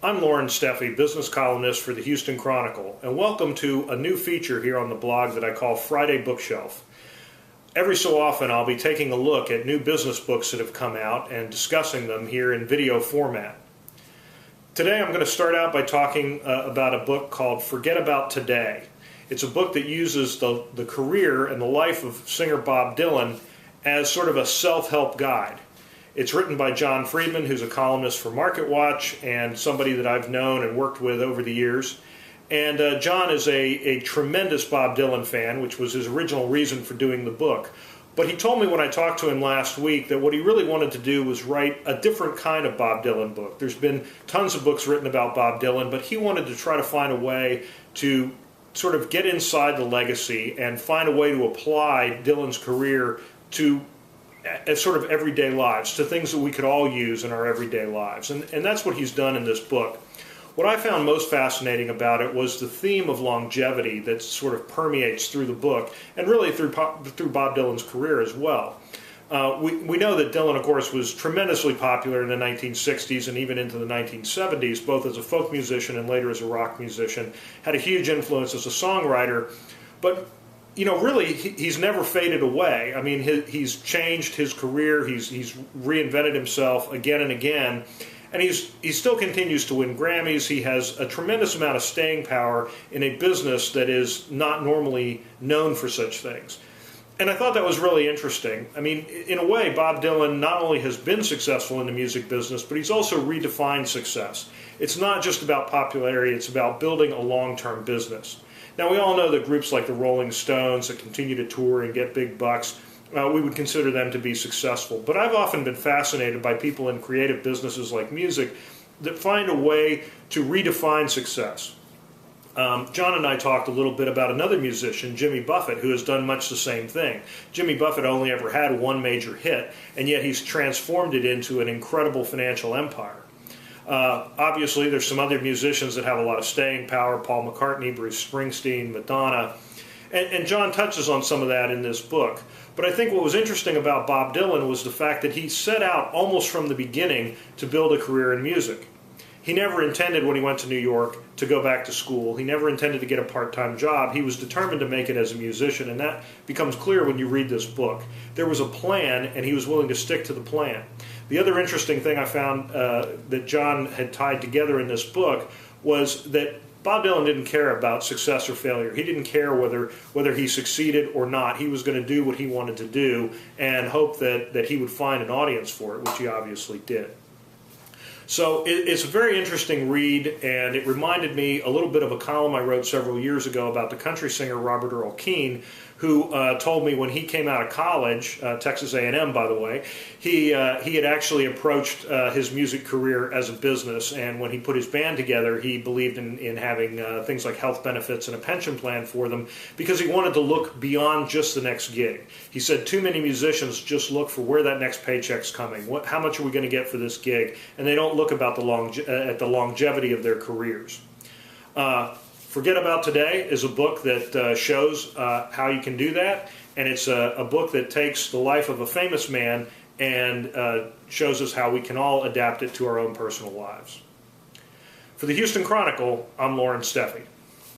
I'm Loren Steffi, business columnist for the Houston Chronicle, and welcome to a new feature here on the blog that I call Friday Bookshelf. Every so often I'll be taking a look at new business books that have come out and discussing them here in video format. Today I'm going to start out by talking about a book called Forget About Today. It's a book that uses the career and the life of singer Bob Dylan as sort of a self-help guide. It's written by John Friedman, who's a columnist for MarketWatch and somebody that I've known and worked with over the years. And John is a tremendous Bob Dylan fan, which was his original reason for doing the book. But he told me when I talked to him last week that what he really wanted to do was write a different kind of Bob Dylan book. There's been tons of books written about Bob Dylan, but he wanted to try to find a way to sort of get inside the legacy and find a way to apply Dylan's career to as sort of everyday lives, to things that we could all use in our everyday lives. And that's what he's done in this book. What I found most fascinating about it was the theme of longevity that sort of permeates through the book and really through Bob Dylan's career as well. We know that Dylan, of course, was tremendously popular in the 1960s and even into the 1970s, both as a folk musician and later as a rock musician, had a huge influence as a songwriter. But you know, really, he's never faded away. I mean, he's changed his career. He's reinvented himself again and again, and he still continues to win Grammys. He has a tremendous amount of staying power in a business that is not normally known for such things. And I thought that was really interesting. I mean, in a way, Bob Dylan not only has been successful in the music business, but he's also redefined success. It's not just about popularity, it's about building a long-term business. Now, we all know that groups like the Rolling Stones that continue to tour and get big bucks, we would consider them to be successful. But I've often been fascinated by people in creative businesses like music that find a way to redefine success. John and I talked a little bit about another musician, Jimmy Buffett, who has done much the same thing. Jimmy Buffett only ever had one major hit, and yet he's transformed it into an incredible financial empire. Obviously, there's some other musicians that have a lot of staying power, Paul McCartney, Bruce Springsteen, Madonna, and John touches on some of that in this book. But I think what was interesting about Bob Dylan was the fact that he set out almost from the beginning to build a career in music. He never intended, when he went to New York, to go back to school. He never intended to get a part-time job. He was determined to make it as a musician, and that becomes clear when you read this book. There was a plan, and he was willing to stick to the plan. The other interesting thing I found that John had tied together in this book was that Bob Dylan didn't care about success or failure. He didn't care whether he succeeded or not. He was going to do what he wanted to do and hope that he would find an audience for it, which he obviously did. So it's a very interesting read, and it reminded me a little bit of a column I wrote several years ago about the country singer Robert Earl Keen, who told me when he came out of college, Texas A&M by the way, he had actually approached his music career as a business, and when he put his band together, he believed in having things like health benefits and a pension plan for them because he wanted to look beyond just the next gig. He said too many musicians just look for where that next paycheck's coming, how much are we going to get for this gig, and they don't look about at the longevity of their careers. Forget About Today is a book that shows how you can do that, and it's a book that takes the life of a famous man and shows us how we can all adapt it to our own personal lives. For the Houston Chronicle, I'm Loren Steffi.